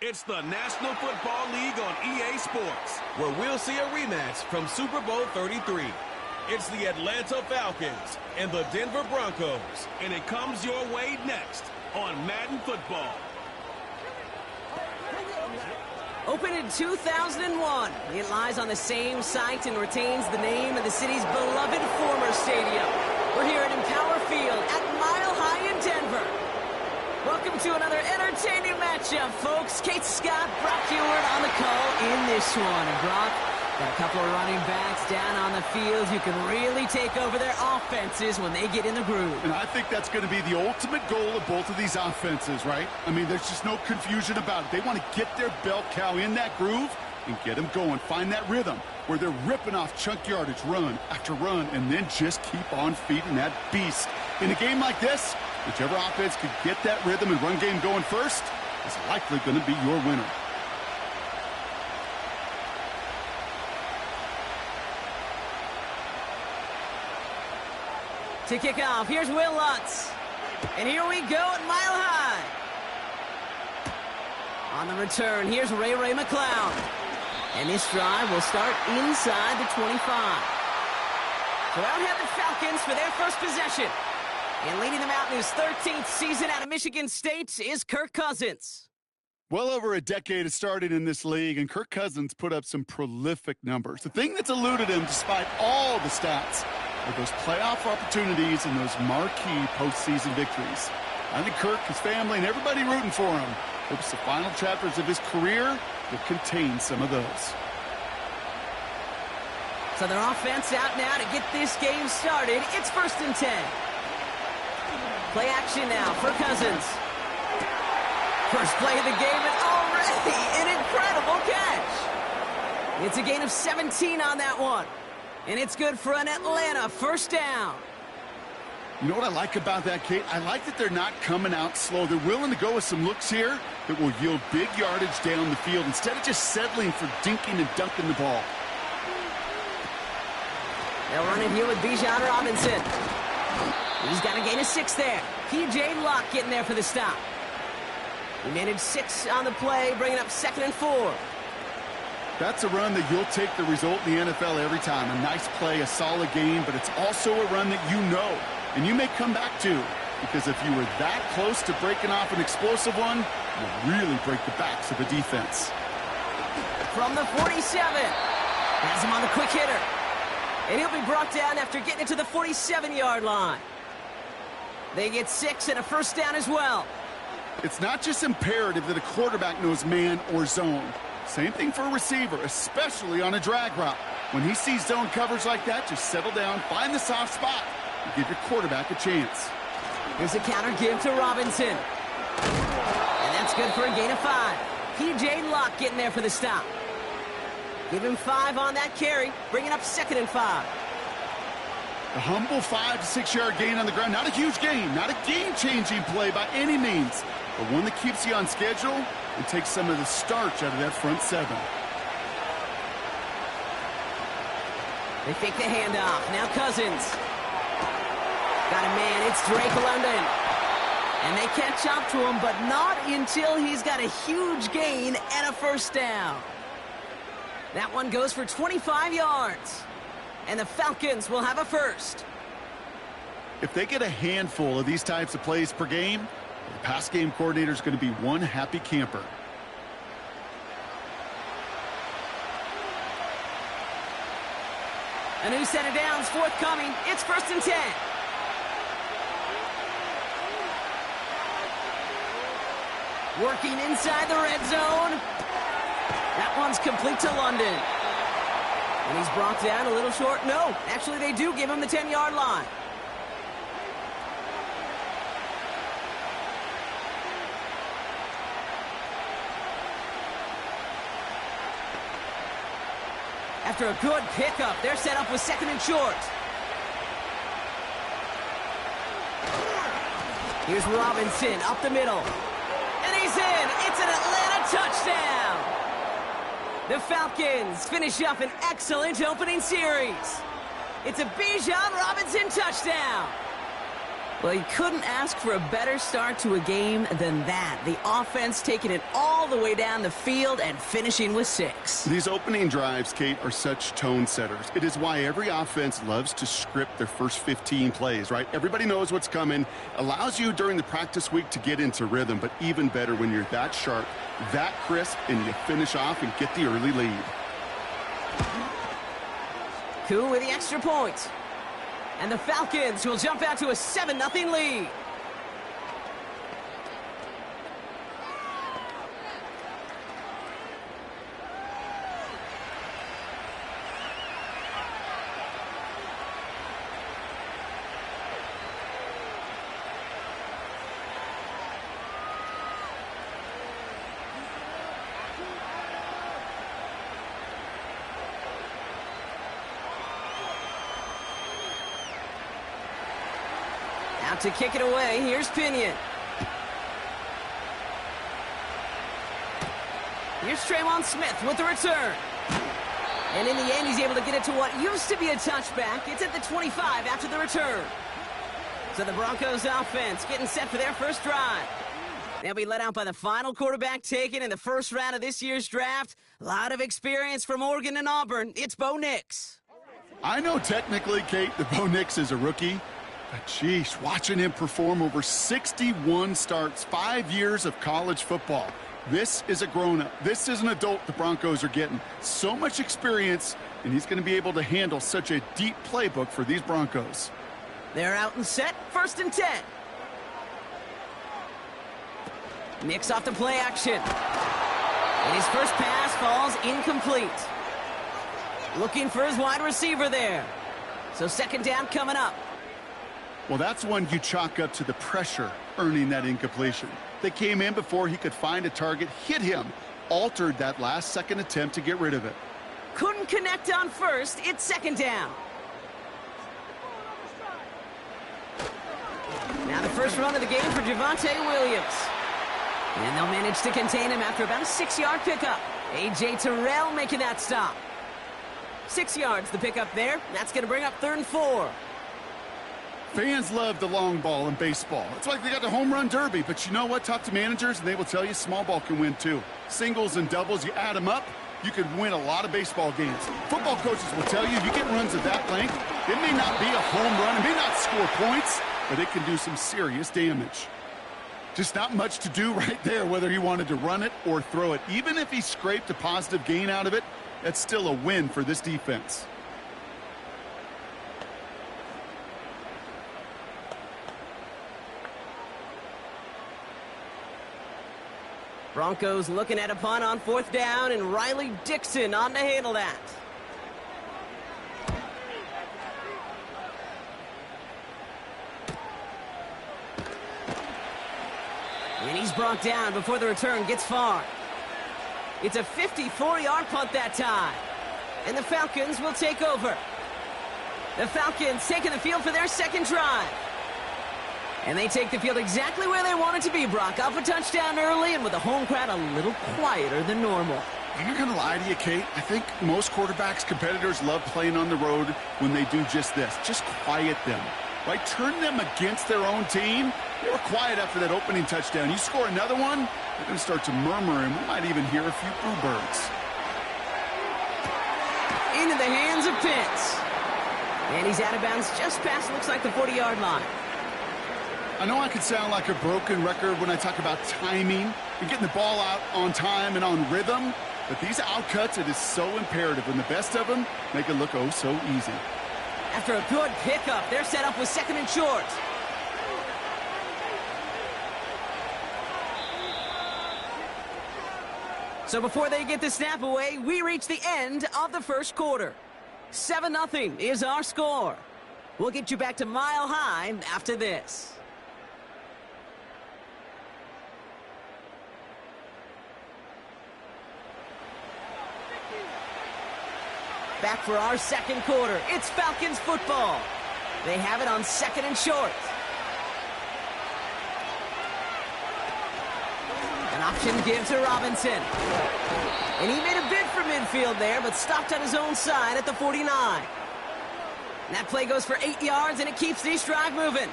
It's the National Football League on EA Sports, where we'll see a rematch from Super Bowl 33. It's the Atlanta Falcons and the Denver Broncos, and it comes your way next on Madden Football. Opened in 2001, it lies on the same site and retains the name of the city's beloved former stadium. We're here at Empower Field at Mile High in Denver. Welcome to another entertaining matchup, folks. Kate Scott, Brock Ewart on the call in this one. And Brock, got a couple of running backs down on the field who can really take over their offenses when they get in the groove. And I think that's going to be the ultimate goal of both of these offenses, right? I mean, there's just no confusion about it. They want to get their bell cow in that groove and get them going. Find that rhythm where they're ripping off chunk yardage, run after run, and then just keep on feeding that beast. In a game like this, whichever offense could get that rhythm and run game going first is likely going to be your winner. To kick off, here's Will Lutz. And here we go at Mile High. On the return, here's Ray McCloud. And this drive will start inside the 25. So out have the Falcons for their first possession. And leading them out in his 13th season out of Michigan State is Kirk Cousins. Well over a decade has started in this league, and Kirk Cousins put up some prolific numbers. The thing that's eluded him, despite all the stats, are those playoff opportunities and those marquee postseason victories. I think Kirk, his family, and everybody rooting for him hopes the final chapters of his career will contain some of those. So their offense out now to get this game started. It's 1st and 10. Play action now for Cousins. First play of the game, and already an incredible catch. It's a gain of 17 on that one. And it's good for an Atlanta first down. You know what I like about that, Kate? I like that they're not coming out slow. They're willing to go with some looks here that will yield big yardage down the field instead of just settling for dinking and dunking the ball. They'll run it here with Bijan Robinson. He's got a gain of 6 there. P.J. Locke getting there for the stop. He managed 6 on the play, bringing up 2nd and 4. That's a run that you'll take the result in the NFL every time. A nice play, a solid game, but it's also a run that you know and you may come back to, because if you were that close to breaking off an explosive one, you'll really break the backs of the defense. From the 47, has him on the quick hitter. And he'll be brought down after getting it to the 47-yard line. They get 6 and a first down as well. It's not just imperative that a quarterback knows man or zone. Same thing for a receiver, especially on a drag route. When he sees zone coverage like that, just settle down, find the soft spot, and give your quarterback a chance. Here's a counter give to Robinson. And that's good for a gain of 5. P.J. Locke getting there for the stop. Give him 5 on that carry, bringing up 2nd and 5. A humble 5 to 6 yard gain on the ground. Not a huge gain, not a game-changing play by any means, but one that keeps you on schedule and takes some of the starch out of that front 7. They fake the handoff. Now Cousins. Got a man. It's Drake London. And they catch up to him, but not until he's got a huge gain and a first down. That one goes for 25 yards. And the Falcons will have a first. If they get a handful of these types of plays per game, the pass game coordinator is going to be one happy camper. A new set of downs forthcoming. It's 1st and 10. Working inside the red zone. That one's complete to London. And he's brought down a little short. No, actually they do give him the 10-yard line. After a good pickup, they're set up with 2nd and short. Here's Robinson up the middle. And he's in. It's an Atlanta touchdown. The Falcons finish up an excellent opening series. It's a Bijan Robinson touchdown. Well, you couldn't ask for a better start to a game than that. The offense taking it all the way down the field and finishing with 6. These opening drives, Kate, are such tone setters. It is why every offense loves to script their first 15 plays, right? Everybody knows what's coming. Allows you during the practice week to get into rhythm, but even better when you're that sharp, that crisp, and you finish off and get the early lead. Coup with the extra point. And the Falcons will jump out to a 7-0 lead. Out to kick it away, here's Pinion. Here's Traymon Smith with the return. And in the end, he's able to get it to what used to be a touchback. It's at the 25 after the return. So the Broncos offense getting set for their first drive. They'll be let out by the final quarterback taken in the first round of this year's draft. A lot of experience from Oregon and Auburn. It's Bo Nix. I know technically, Kate, that Bo Nix is a rookie. But, geez, watching him perform over 61 starts, 5 years of college football. This is a grown-up. This is an adult the Broncos are getting. So much experience, and he's going to be able to handle such a deep playbook for these Broncos. They're out and set, 1st and 10. Nix off the play action. And his first pass falls incomplete. Looking for his wide receiver there. So 2nd down coming up. Well, that's one you chalk up to the pressure earning that incompletion. They came in before he could find a target, hit him, altered that last-second attempt to get rid of it. Couldn't connect on 1st. It's 2nd down. Now the first run of the game for Javonte Williams. And they'll manage to contain him after about a 6-yard pickup. A.J. Terrell making that stop. 6 yards the pickup there. That's going to bring up 3rd and 4. Fans love the long ball in baseball. It's like they got the home run derby, but you know what? Talk to managers, and they will tell you small ball can win too. Singles and doubles, you add them up, you could win a lot of baseball games. Football coaches will tell you get runs of that length. It may not be a home run, it may not score points, but it can do some serious damage. Just not much to do right there, whether he wanted to run it or throw it. Even if he scraped a positive gain out of it, that's still a win for this defense. Broncos looking at a punt on 4th down, and Riley Dixon on to handle that. And he's brought down before the return gets far. It's a 54-yard punt that time. And the Falcons will take over. The Falcons taking the field for their 2nd drive. And they take the field exactly where they want it to be, Brock. Off a touchdown early, and with the home crowd a little quieter than normal. I'm not going to lie to you, Kate. I think most quarterbacks, competitors love playing on the road when they do just this. Just quiet them. Right? Turn them against their own team. They were quiet after that opening touchdown. You score another one, they're going to start to murmur, and we might even hear a few boo birds. Into the hands of Pitts. And he's out of bounds just past, looks like, the 40-yard line. I know I could sound like a broken record when I talk about timing and getting the ball out on time and on rhythm, but these outcuts, it is so imperative, and the best of them make it look oh so easy. After a good pickup, they're set up with 2nd and short. So before they get the snap away, we reach the end of the first quarter. 7-0 is our score. We'll get you back to Mile High after this. Back for our 2nd quarter. It's Falcons football. They have it on 2nd and short. An option give to Robinson. And he made a bid for midfield there, but stopped on his own side at the 49. And that play goes for 8 yards, and it keeps this drive moving.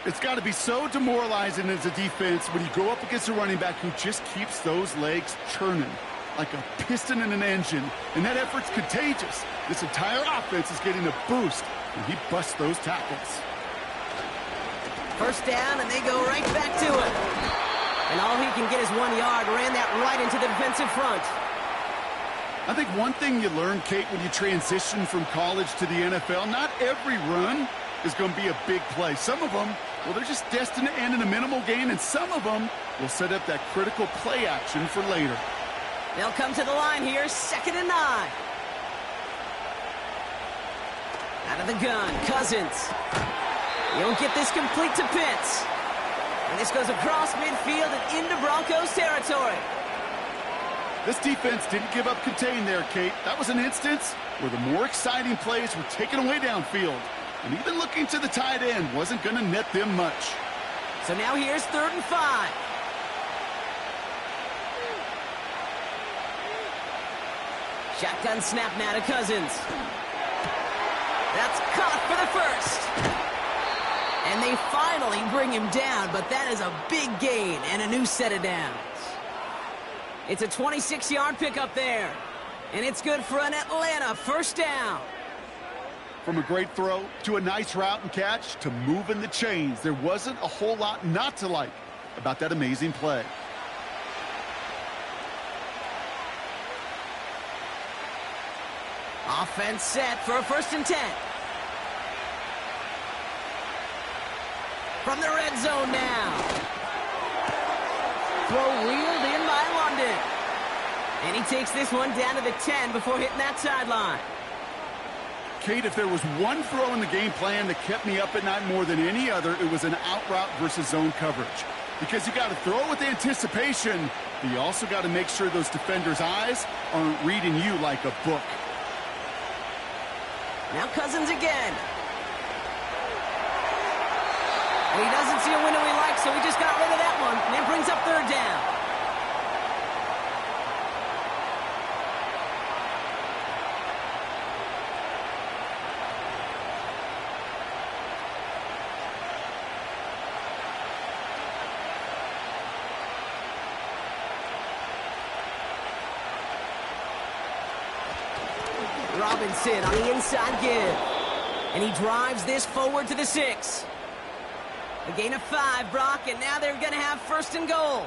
It's got to be so demoralizing as a defense when you go up against a running back who just keeps those legs churning like a piston in an engine, and that effort's contagious. This entire offense is getting a boost when he busts those tackles. First down, and they go right back to it. And all he can get is 1 yard. Ran that right into the defensive front. I think one thing you learn, Kate, when you transition from college to the NFL, not every run is going to be a big play. Some of them, well, they're just destined to end in a minimal gain, and some of them will set up that critical play action for later. They'll come to the line here, 2nd and 9. Out of the gun, Cousins. You don't get this complete to Pitts. And this goes across midfield and into Broncos territory. This defense didn't give up contain there, Kate. That was an instance where the more exciting plays were taken away downfield. And even looking to the tight end wasn't going to net them much. So now here's 3rd and 5. Shotgun snap now to Cousins. That's caught for the first. And they finally bring him down, but that is a big gain and a new set of downs. It's a 26-yard pickup there. And it's good for an Atlanta first down. From a great throw to a nice route and catch to moving the chains, there wasn't a whole lot not to like about that amazing play. Offense set for a 1st and 10. From the red zone now. Throw wheeled in by London. And he takes this one down to the 10 before hitting that sideline. Kate, if there was one throw in the game plan that kept me up at night more than any other, it was an out route versus zone coverage. Because you got to throw with anticipation, but you also got to make sure those defenders' eyes aren't reading you like a book. Now Cousins again. And he doesn't see a window he likes, so he just got rid of that one. And it brings up 3rd down. Robinson on the inside give. And he drives this forward to the 6. A gain of 5, Brock, and now they're going to have 1st and goal.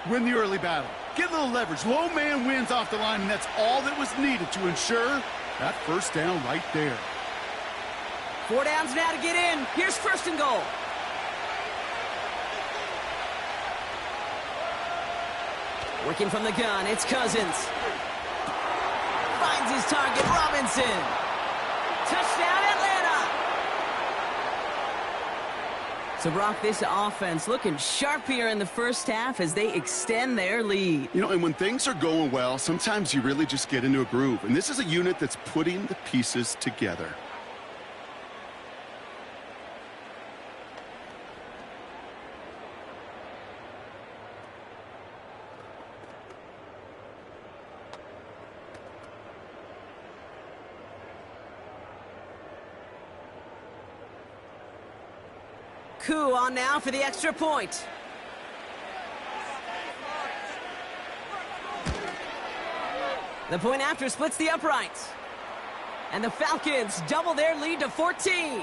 Win the early battle. Get a little leverage. Low man wins off the line, and that's all that was needed to ensure that 1st down right there. 4 downs now to get in. Here's 1st and goal. Working from the gun, it's Cousins. Finds his target, Robinson. Touchdown, Atlanta. So, Brock, this offense looking sharp here in the first half as they extend their lead. You know, and when things are going well, sometimes you really just get into a groove. And this is a unit that's putting the pieces together. Koo on now for the extra point. The point after splits the uprights. And the Falcons double their lead to 14.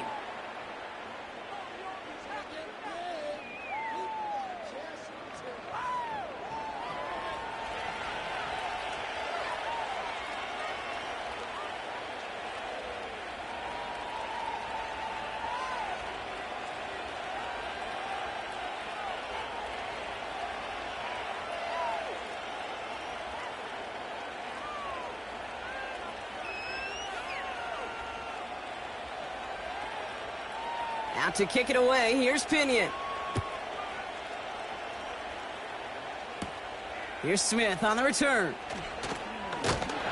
Out to kick it away, here's Pinion. Here's Smith on the return.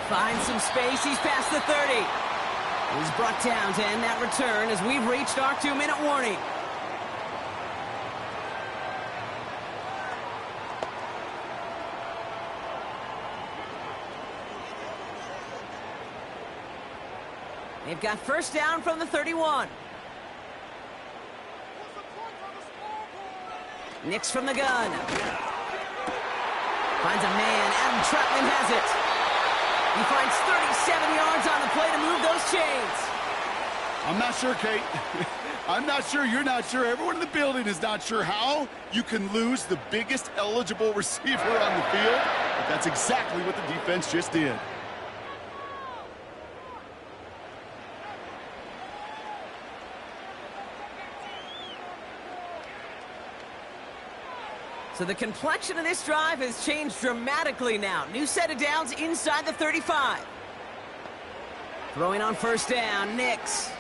Finds some space, he's past the 30. He's brought down to end that return as we've reached our 2-minute warning. They've got 1st down from the 31. Nix from the gun. Finds a man. Adam Troutman has it. He finds 37 yards on the play to move those chains. I'm not sure, Kate. I'm not sure. You're not sure. Everyone in the building is not sure how you can lose the biggest eligible receiver on the field. But that's exactly what the defense just did. So the complexion of this drive has changed dramatically now. New set of downs inside the 35. Throwing on first down, Nix.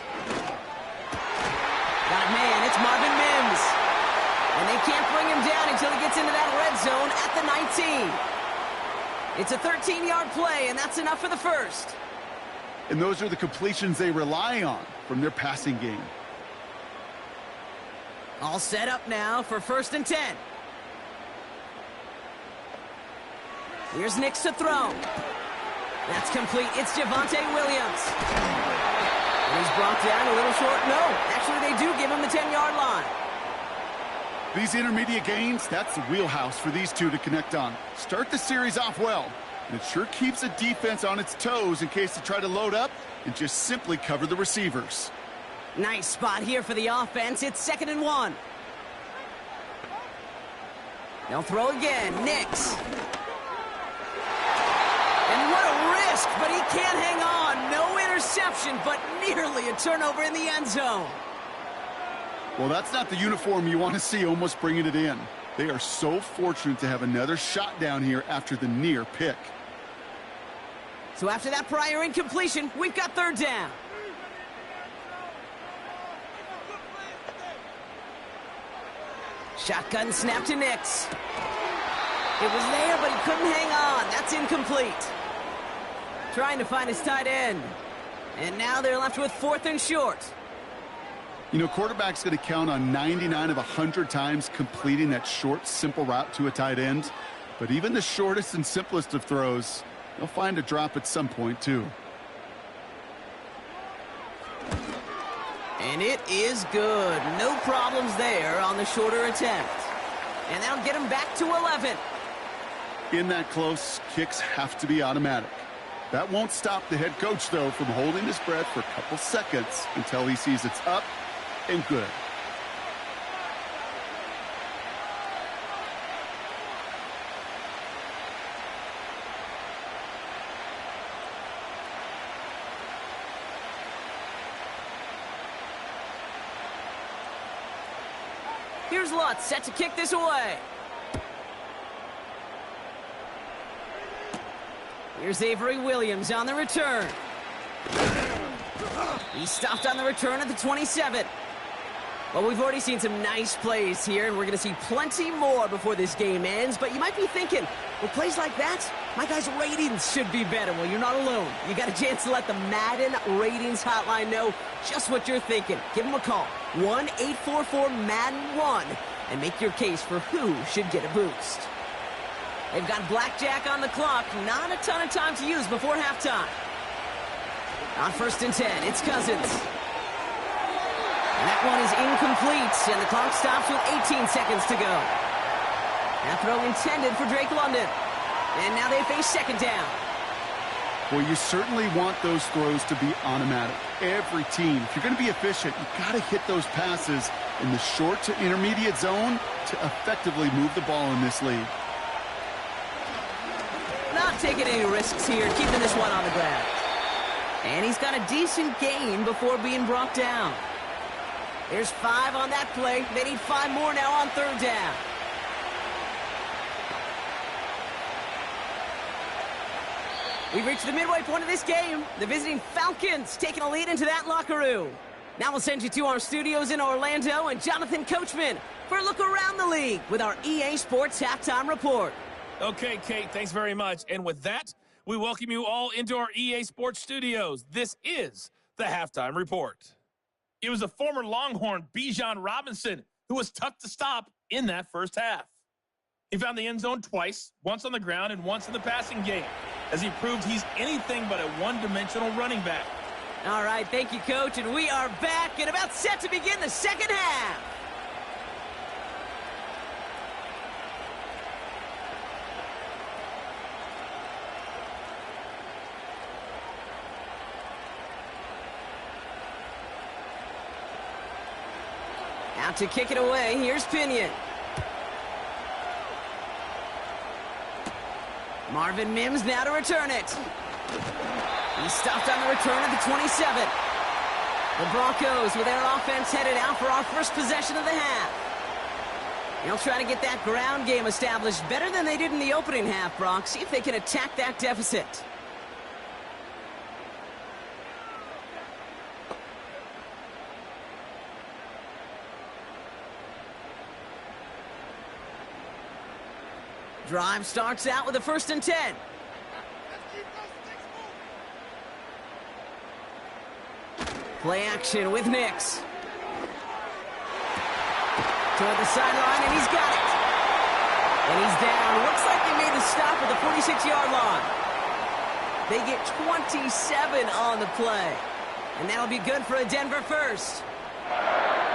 Got a man, it's Marvin Mims. And they can't bring him down until he gets into that red zone at the 19. It's a 13-yard play, and that's enough for the first. And those are the completions they rely on from their passing game. All set up now for 1st and 10. Here's Nix to throw. That's complete. It's Javonte Williams. And he's brought down a little short. No, actually they do give him the 10-yard line. These intermediate gains, that's the wheelhouse for these two to connect on. Start the series off well. And it sure keeps the defense on its toes in case they try to load up and just simply cover the receivers. Nice spot here for the offense. It's 2nd and 1. They'll throw again. Nix. And what a risk, but he can't hang on. No interception, but nearly a turnover in the end zone. Well, that's not the uniform you want to see almost bringing it in. They are so fortunate to have another shot down here after the near pick. So after that prior incompletion, we've got 3rd down. Shotgun snap to Nix. It was there, but he couldn't hang on. That's incomplete. Trying to find his tight end. And now they're left with 4th and short. You know, quarterback's going to count on 99 of 100 times completing that short, simple route to a tight end. But even the shortest and simplest of throws, they'll find a drop at some point, too. And it is good. No problems there on the shorter attempt. And that'll get him back to 11. In that close, kicks have to be automatic. That won't stop the head coach, though, from holding his breath for a couple seconds until he sees it's up and good. Here's Lutz set to kick this away. Here's Avery Williams on the return. He stopped on the return at the 27. Well, we've already seen some nice plays here, and we're going to see plenty more before this game ends. But you might be thinking, with plays like that, my guys' ratings should be better. Well, you're not alone. You got a chance to let the Madden ratings hotline know just what you're thinking. Give them a call, 1-844-MADDEN-1, and make your case for who should get a boost. They've got blackjack on the clock. Not a ton of time to use before halftime. On 1st and 10, it's Cousins. And that one is incomplete, and the clock stops with 18 seconds to go. That throw intended for Drake London. And now they face 2nd down. Well, you certainly want those throws to be automatic. Every team, if you're going to be efficient, you've got to hit those passes in the short to intermediate zone to effectively move the ball in this league. Not taking any risks here, keeping this one on the ground. And he's got a decent gain before being brought down. There's 5 on that play. They need 5 more now on 3rd down. We've reached the midway point of this game. The visiting Falcons taking a lead into that locker room. Now we'll send you to our studios in Orlando and Jonathan Coachman for a look around the league with our EA Sports Halftime Report. Okay, Kate, thanks very much. And with that, we welcome you all into our EA Sports studios. This is the Halftime Report. It was a former Longhorn, Bijan Robinson, who was tough to stop in that first half. He found the end zone twice, once on the ground and once in the passing game, as he proved he's anything but a one-dimensional running back. All right, thank you, Coach, and we are back and about set to begin the second half. Out to kick it away. Here's Pinion. Marvin Mims now to return it. He's stopped on the return at the 27. The Broncos with their offense headed out for our first possession of the half. They'll try to get that ground game established better than they did in the opening half, Brock. See if they can attack that deficit. Drive starts out with a 1st and 10. Play action with Nix. Toward the sideline, and he's got it. And he's down. Looks like they made the stop at the 46-yard line. They get 27 on the play. And that'll be good for a Denver first.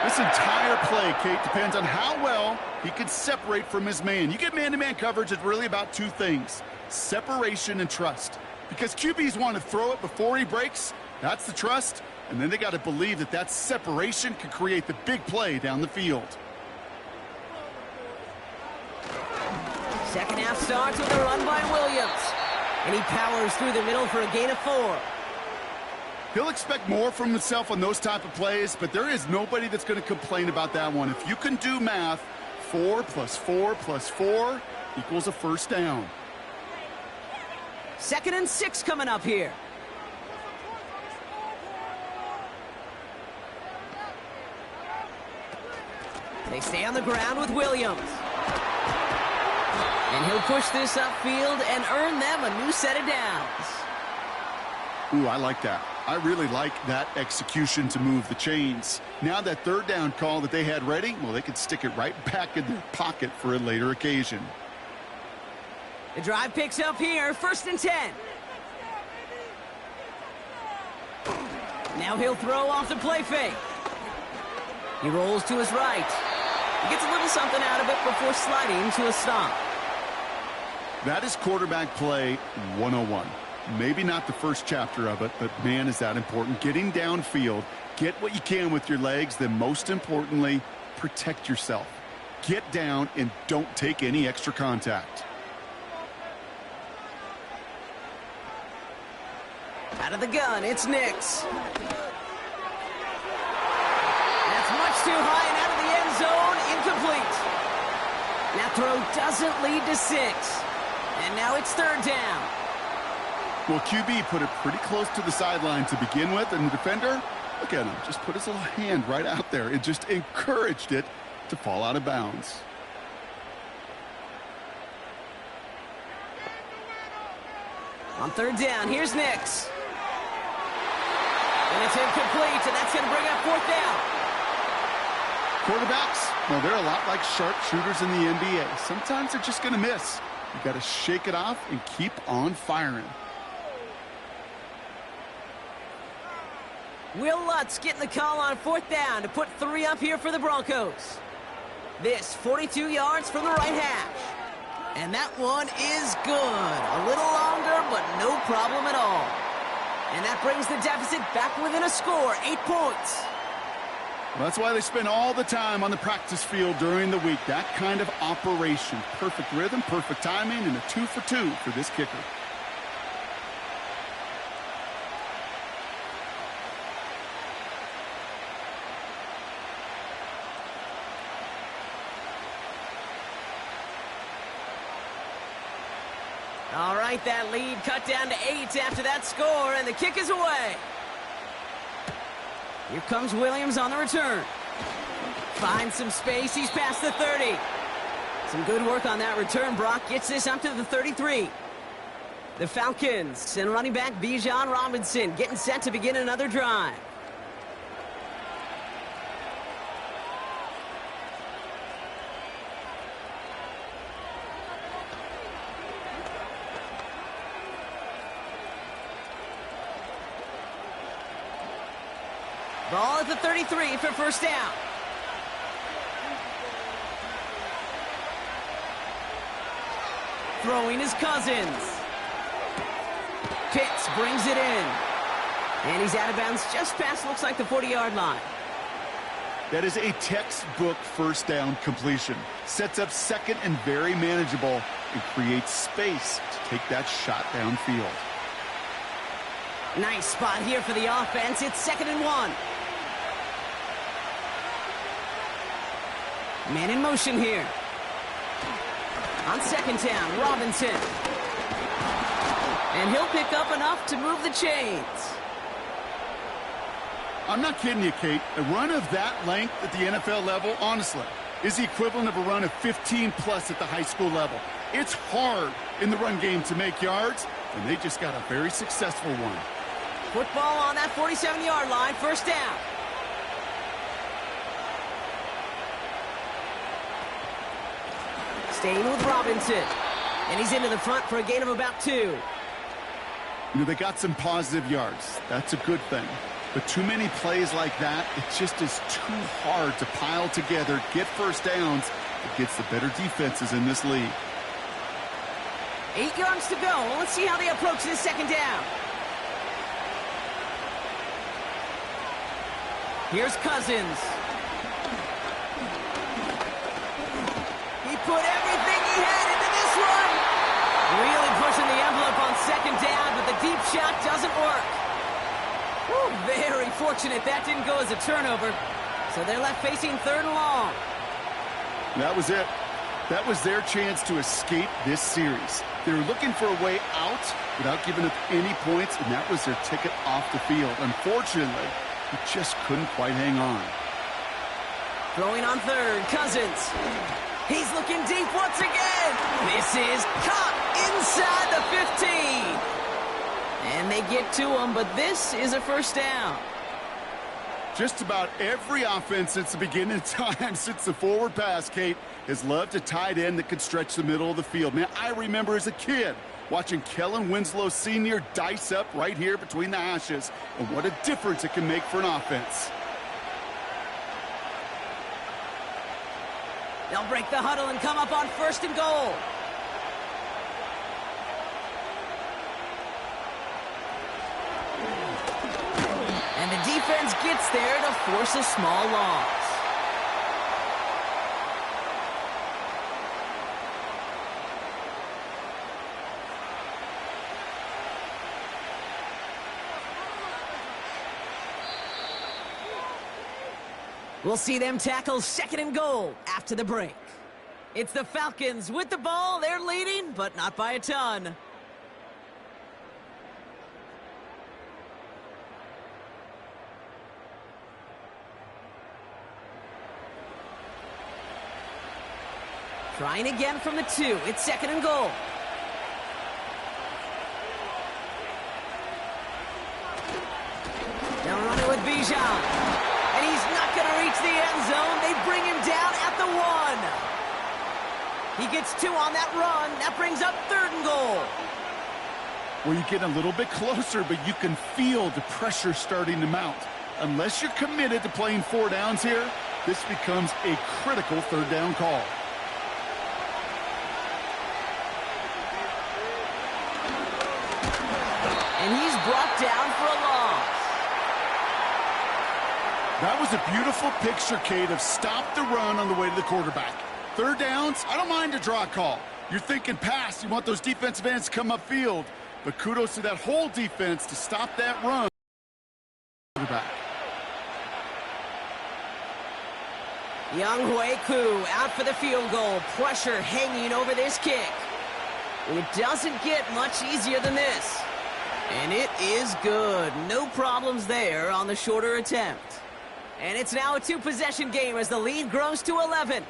This entire play, Kate, depends on how well he can separate from his man. You get man-to-man coverage, it's really about two things: separation and trust. Because QBs want to throw it before he breaks. That's the trust. And then they got to believe that that separation can create the big play down the field. Second half starts with a run by Williams. And he powers through the middle for a gain of 4. He'll expect more from himself on those type of plays, but there is nobody that's going to complain about that one. If you can do math, 4 plus 4 plus 4 equals a first down. 2nd and 6 coming up here. They stay on the ground with Williams. And he'll push this upfield and earn them a new set of downs. Ooh, I like that. I really like that execution to move the chains. Now that 3rd down call that they had ready, well, they could stick it right back in their pocket for a later occasion. The drive picks up here, 1st and 10. Now he'll throw off the play fake. He rolls to his right. He gets a little something out of it before sliding to a stop. That is quarterback play 101. Maybe not the first chapter of it, but man, is that important. Getting downfield, get what you can with your legs, then most importantly, protect yourself. Get down and don't take any extra contact. Out of the gun, it's Nix. That's much too high and out of the end zone, incomplete. That throw doesn't lead to 6. And now it's 3rd down. Well, QB put it pretty close to the sideline to begin with, and the defender, look at him, just put his little hand right out there. It just encouraged it to fall out of bounds. On 3rd down, here's Nix. And it's incomplete, and that's going to bring up 4th down. Quarterbacks, well, they're a lot like sharpshooters in the NBA. Sometimes they're just going to miss. You got to shake it off and keep on firing. Will Lutz getting the call on 4th down to put 3 up here for the Broncos. This 42 yards from the right hash. And that one is good. A little longer, but no problem at all. And that brings the deficit back within a score, 8 points. Well, that's why they spend all the time on the practice field during the week. That kind of operation. Perfect rhythm, perfect timing, and a 2 for 2 for this kicker. All right, that lead cut down to 8 after that score, and the kick is away. Here comes Williams on the return. Finds some space. He's past the 30. Some good work on that return. Brock gets this up to the 33. The Falcons and running back Bijan Robinson getting set to begin another drive. Ball at the 33 for 1st down. Throwing his Cousins. Pitts brings it in. And he's out of bounds just past, looks like, the 40-yard line. That is a textbook first down completion. Sets up second and very manageable and creates space to take that shot downfield. Nice spot here for the offense. It's 2nd and 1. Man in motion here. On 2nd down, Robinson. And he'll pick up enough to move the chains. I'm not kidding you, Kate. A run of that length at the NFL level, honestly, is the equivalent of a run of 15-plus at the high school level. It's hard in the run game to make yards, and they just got a very successful one. Football on that 47-yard line, 1st down. Staying with Robinson. And he's into the front for a gain of about 2. You know, they got some positive yards. That's a good thing. But too many plays like that, it just is too hard to pile together, get first downs against the better defenses in this league. 8 yards to go. Let's see how they approach this 2nd down. Here's Cousins. He put everything he had into this one. Really pushing the envelope on 2nd down, but the deep shot doesn't work. Whew, very fortunate that didn't go as a turnover. So they're left facing 3rd and long. That was it. That was their chance to escape this series. They were looking for a way out without giving up any points, and that was their ticket off the field. Unfortunately, he just couldn't quite hang on. Throwing on 3rd, Cousins. He's looking deep once again. This is caught inside the 15. And they get to him, but this is a 1st down. Just about every offense since the beginning of time, since the forward pass, Kate, has loved a tight end that could stretch the middle of the field. Man, I remember as a kid watching Kellen Winslow Sr. dice up right here between the hashes, and what a difference it can make for an offense. They'll break the huddle and come up on 1st and goal. And the defense gets there to force a small loss. We'll see them tackle 2nd and goal after the break. It's the Falcons with the ball. They're leading, but not by a ton. Trying again from the 2. It's 2nd and goal. They'll run it with Bijan. And he's not going to reach the end zone. They bring him down at the 1. He gets 2 on that run. That brings up 3rd and goal. Well, you get a little bit closer, but you can feel the pressure starting to mount. Unless you're committed to playing 4 downs here, this becomes a critical 3rd down call. And he's brought down for a loss. That was a beautiful picture, Kate, of stop the run on the way to the quarterback. 3rd downs, I don't mind a draw call. You're thinking pass. You want those defensive ends to come upfield. But kudos to that whole defense to stop that run. Quarterback. Young Hui-Koo out for the field goal. Pressure hanging over this kick. It doesn't get much easier than this. And it is good. No problems there on the shorter attempt. And it's now a 2-possession game as the lead grows to 11.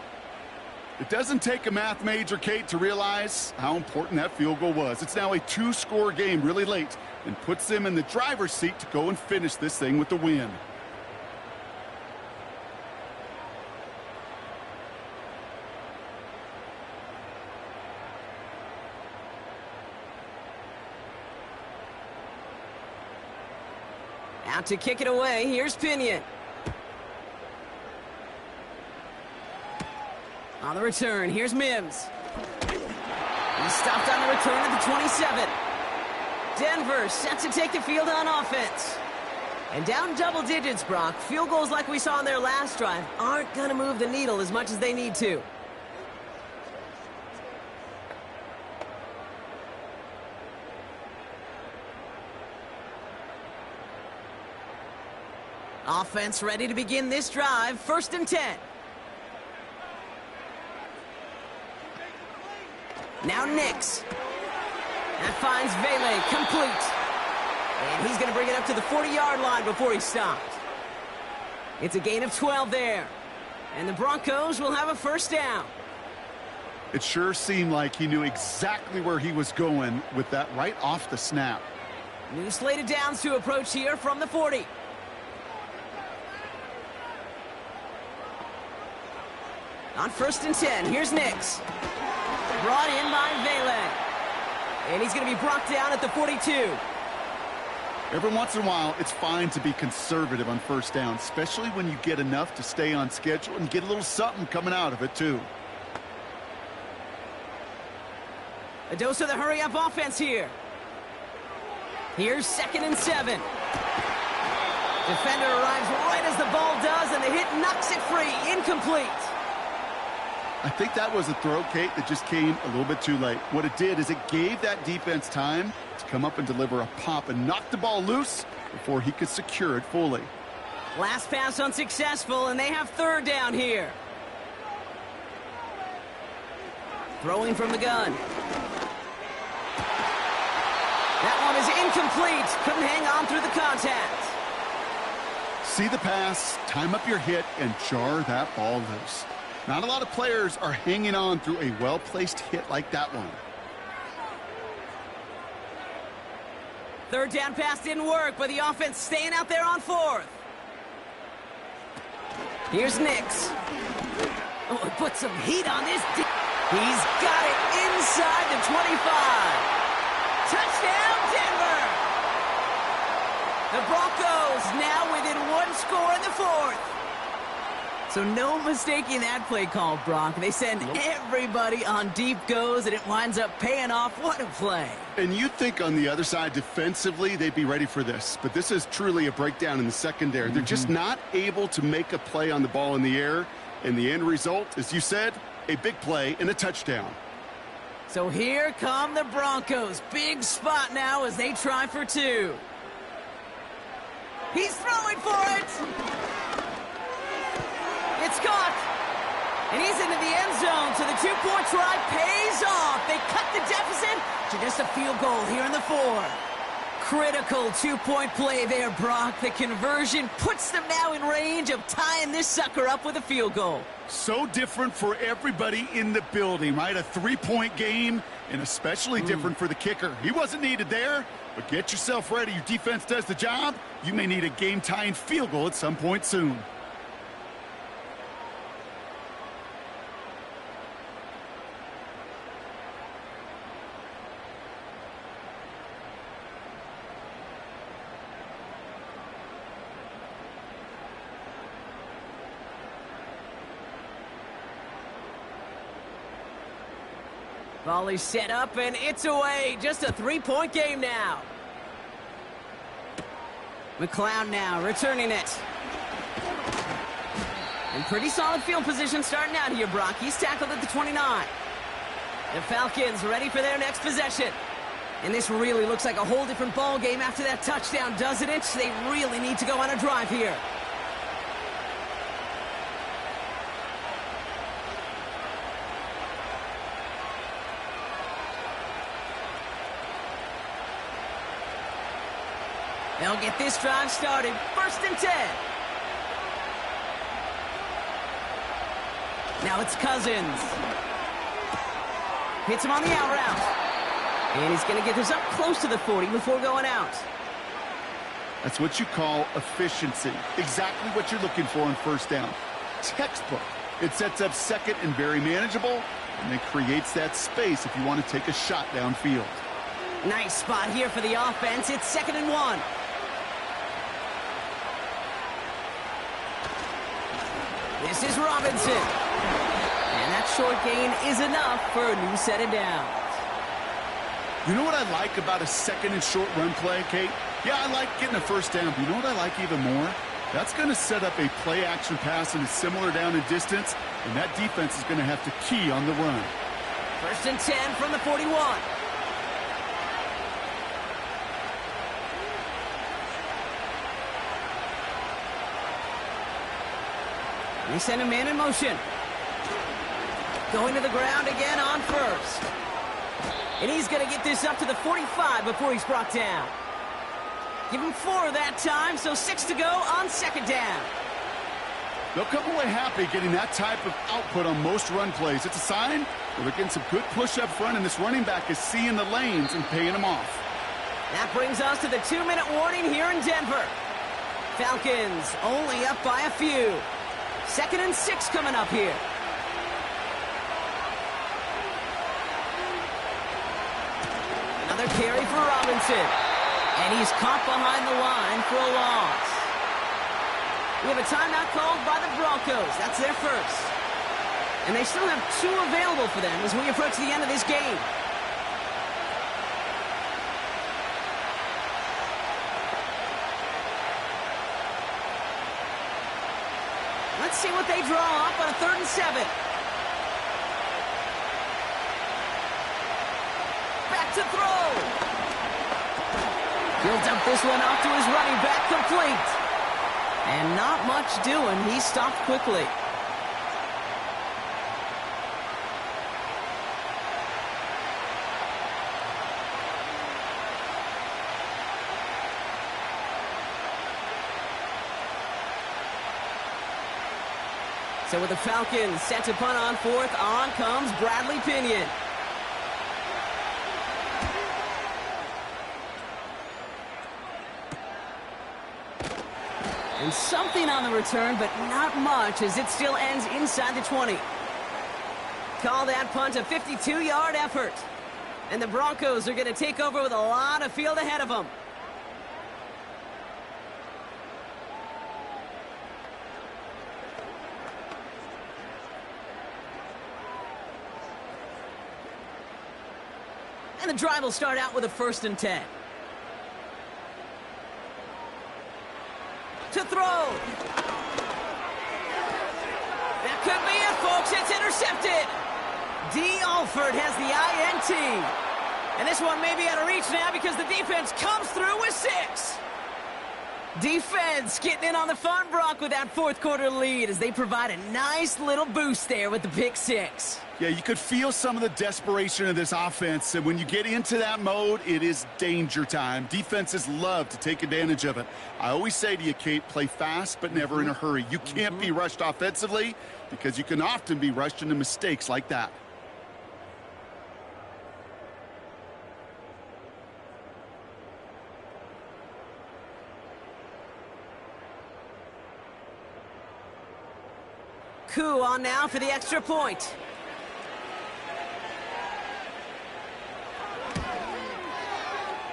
It doesn't take a math major, Kate, to realize how important that field goal was. It's now a 2-score game really late and puts them in the driver's seat to go and finish this thing with the win. Out to kick it away. Here's Pinion. On the return, here's Mims. He's stopped on the return at the 27. Denver set to take the field on offense. And down double digits, Brock. Field goals like we saw in their last drive aren't going to move the needle as much as they need to. Offense ready to begin this drive. 1st and 10. Now Nix. That finds Vele complete. And he's going to bring it up to the 40-yard line before he stopped. It's a gain of 12 there. And the Broncos will have a 1st down. It sure seemed like he knew exactly where he was going with that right off the snap. New slate of downs to approach here from the 40. On 1st and 10, here's Nix. Brought in by Vele. And he's going to be brought down at the 42. Every once in a while, it's fine to be conservative on 1st down, especially when you get enough to stay on schedule and get a little something coming out of it, too. A dose of the hurry-up offense here. Here's 2nd and 7. Defender arrives right as the ball does, and the hit knocks it free. Incomplete. I think that was a throw, Kate, that just came a little bit too late. What it did is it gave that defense time to come up and deliver a pop and knock the ball loose before he could secure it fully. Last pass unsuccessful, and they have 3rd down here. Throwing from the gun. That one is incomplete. Couldn't hang on through the contact. See the pass, time up your hit, and jar that ball loose. Not a lot of players are hanging on through a well-placed hit like that one. 3rd down pass didn't work, but the offense staying out there on 4th. Here's Nix. Oh, he put some heat on this. He's got it inside the 25. Touchdown, Denver! The Broncos now within 1 score in the 4th. So no mistaking that play call, Brock. They send everybody on deep goes, and it winds up paying off. What a play. And you'd think on the other side, defensively, they'd be ready for this. But this is truly a breakdown in the secondary. They're just not able to make a play on the ball in the air. And the end result, as you said, a big play and a touchdown. So here come the Broncos. Big spot now as they try for 2. He's throwing for it. It's caught. And he's into the end zone, so the 2-point try pays off. They cut the deficit to just a field goal here in the 4th. Critical 2-point play there, Brock. The conversion puts them now in range of tying this sucker up with a field goal. So different for everybody in the building, right? A 3-point game, and especially different for the kicker. He wasn't needed there, but get yourself ready. Your defense does the job. You may need a game-tying field goal at some point soon. Volley set up, and it's away. Just a 3-point game now. McLeod now returning it. And pretty solid field position starting out here, Brock. He's tackled at the 29. The Falcons ready for their next possession. And this really looks like a whole different ball game after that touchdown, doesn't it? They really need to go on a drive here. They'll get this drive started. 1st and 10. Now it's Cousins. Hits him on the out route. And he's going to get this up close to the 40 before going out. That's what you call efficiency. Exactly what you're looking for on 1st down. Textbook. It sets up 2nd and very manageable, and it creates that space if you want to take a shot downfield. Nice spot here for the offense. It's 2nd and 1. This is Robinson. And that short gain is enough for a new set of downs. You know what I like about a 2nd and short run play, Kate? Yeah, I like getting a first down, but you know what I like even more? That's going to set up a play-action pass in a similar down and distance, and that defense is going to have to key on the run. 1st and 10 from the 41. They send a man in motion. Going to the ground again on first. And he's going to get this up to the 45 before he's brought down. Give him 4 that time, so 6 to go on 2nd down. They'll come away happy getting that type of output on most run plays. It's a sign where they're getting some good push up front, and this running back is seeing the lanes and paying them off. That brings us to the 2-minute warning here in Denver. Falcons only up by a few. 2nd and 6 coming up here. Another carry for Robinson. And he's caught behind the line for a loss. We have a timeout called by the Broncos. That's their first. And they still have 2 available for them as we approach the end of this game. Let's see what they draw up on a 3rd and 7. Back to throw. He'll dump this one off to his running back, complete. And not much doing. He stopped quickly. So with the Falcons set to punt on 4th, on comes Bradley Pinion. And something on the return, but not much, as it still ends inside the 20. Call that punt a 52-yard effort. And the Broncos are going to take over with a lot of field ahead of them. And the drive will start out with a 1st and 10. To throw. That could be it, folks. It's intercepted. D. Alford has the INT. And this one may be out of reach now because the defense comes through with 6. Defense getting in on the fun, Brock, with that 4th quarter lead as they provide a nice little boost there with the pick 6. Yeah, you could feel some of the desperation of this offense, and when you get into that mode, it is danger time. Defenses love to take advantage of it. I always say to you, Kate, play fast but never in a hurry. You can't be rushed offensively because you can often be rushed into mistakes like that. Koo on now for the extra point.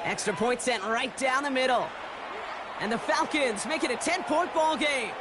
Extra point sent right down the middle. And the Falcons make it a 10-point ball game.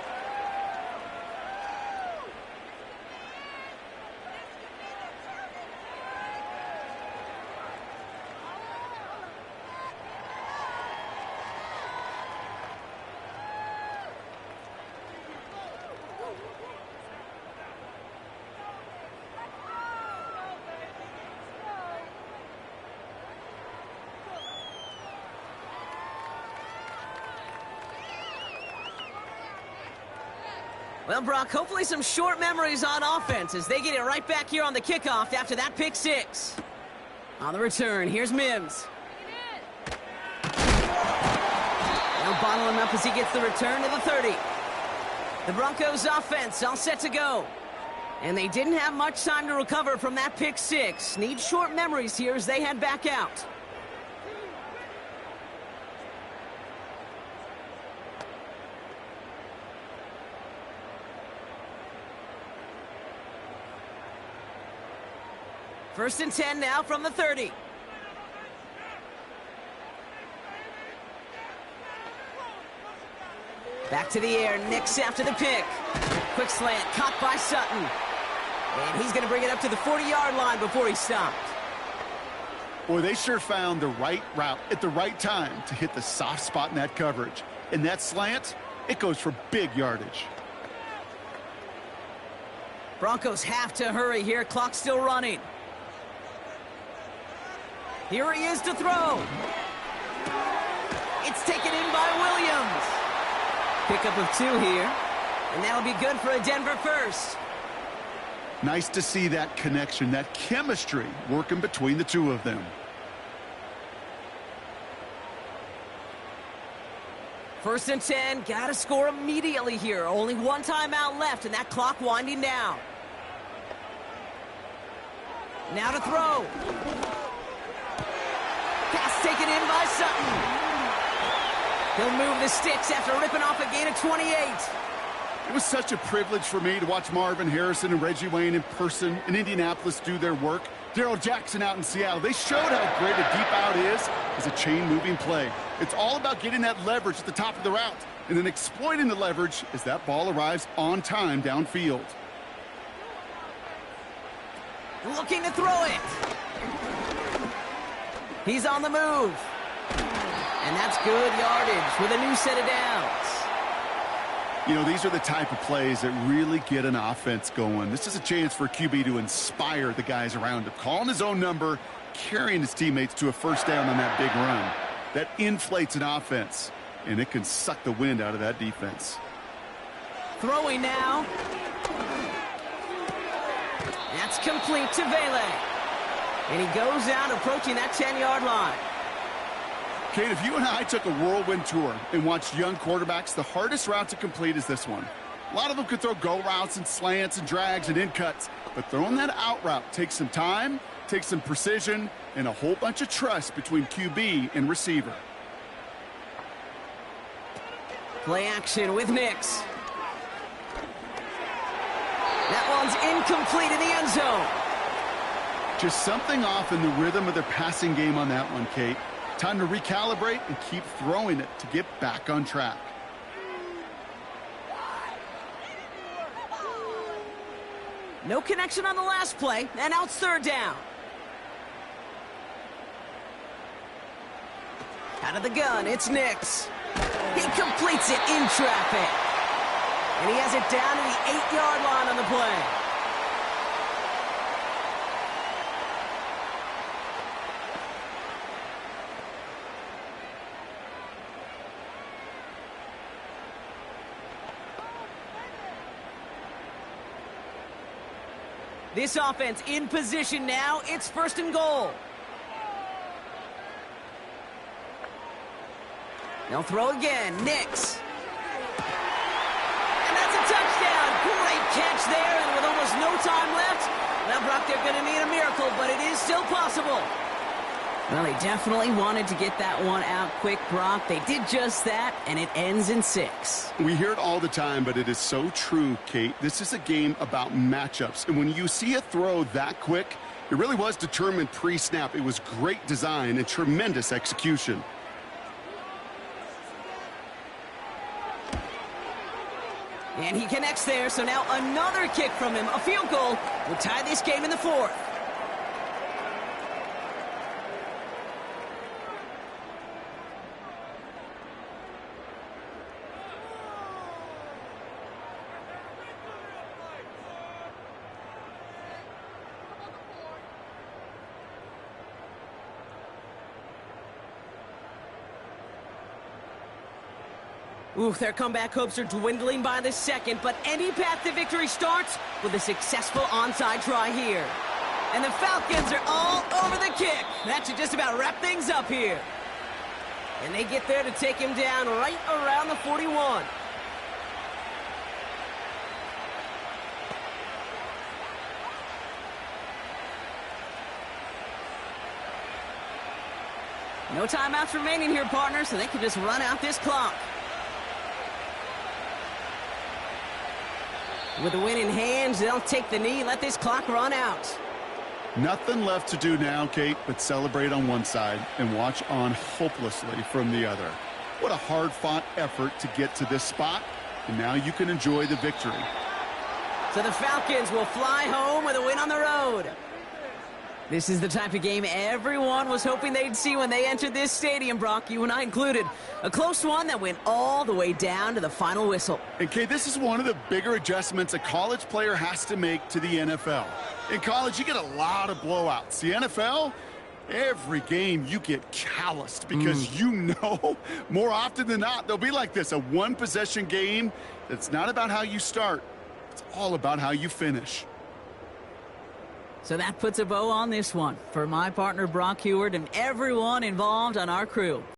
Well, Brock, hopefully some short memories on offense as they get it right back here on the kickoff after that pick 6. On the return, here's Mims. They'll bottle him up as he gets the return to the 30. The Broncos offense all set to go. And they didn't have much time to recover from that pick 6. Need short memories here as they head back out. First and 10 now from the 30. Back to the air, Nix after the pick. Quick slant, caught by Sutton. And he's going to bring it up to the 40-yard line before he's stopped. Boy, they sure found the right route at the right time to hit the soft spot in that coverage. And that slant, it goes for big yardage. Broncos have to hurry here. Clock still running. Here he is to throw. It's taken in by Williams. Pickup of 2 here. And that'll be good for a Denver first. Nice to see that connection, that chemistry working between the two of them. First and 10, gotta score immediately here. Only 1 timeout left, and that clock winding down. Now to throw. Pass taken in by Sutton. He'll move the sticks after ripping off a gain of 28. It was such a privilege for me to watch Marvin Harrison and Reggie Wayne in person in Indianapolis do their work. Darrell Jackson out in Seattle. They showed how great a deep out is as a chain-moving play. It's all about getting that leverage at the top of the route and then exploiting the leverage as that ball arrives on time downfield. Looking to throw it. He's on the move. And that's good yardage with a new set of downs. You know, these are the type of plays that really get an offense going. This is a chance for QB to inspire the guys around him. Calling his own number, carrying his teammates to a first down on that big run. That inflates an offense, and it can suck the wind out of that defense. Throwing now. That's complete to Vele. And he goes out approaching that 10-yard line. Kate, if you and I took a whirlwind tour and watched young quarterbacks, the hardest route to complete is this one. A lot of them could throw go routes and slants and drags and in cuts, but throwing that out route takes some time, takes some precision, and a whole bunch of trust between QB and receiver. Play action with Nix. That one's incomplete in the end zone. Just something off in the rhythm of their passing game on that one, Kate. Time to recalibrate and keep throwing it to get back on track. No connection on the last play, and now it's 3rd down. Out of the gun, it's Nix. He completes it in traffic. And he has it down to the 8-yard line on the play. This offense in position now. It's 1st and goal. They'll throw again. Nix. And that's a touchdown. Great catch there, and with almost no time left. Now, Brock, they're going to need a miracle, but it is still possible. Well, they definitely wanted to get that one out quick, Brock. They did just that, and it ends in 6. We hear it all the time, but it is so true, Kate. This is a game about matchups, and when you see a throw that quick, it really was determined pre-snap. It was great design and tremendous execution. And he connects there, so now another kick from him. A field goal will tie this game in the 4th. Ooh, their comeback hopes are dwindling by the second, but any path to victory starts with a successful onside try here. And the Falcons are all over the kick. That should just about wrap things up here. And they get there to take him down right around the 41. No timeouts remaining here, partner, so they can just run out this clock. With the win in hands, they'll take the knee, let this clock run out. Nothing left to do now, Kate, but celebrate on one side and watch on hopelessly from the other. What a hard-fought effort to get to this spot, and now you can enjoy the victory. So the Falcons will fly home with a win on the road. This is the type of game everyone was hoping they'd see when they entered this stadium, Brock, you and I included. A close one that went all the way down to the final whistle. And, Kay, this is one of the bigger adjustments a college player has to make to the NFL. In college, you get a lot of blowouts. The NFL, every game you get calloused because you know more often than not they'll be like this, a one-possession game that's not about how you start. It's all about how you finish. So that puts a bow on this one. For my partner, Brock Heward, and everyone involved on our crew.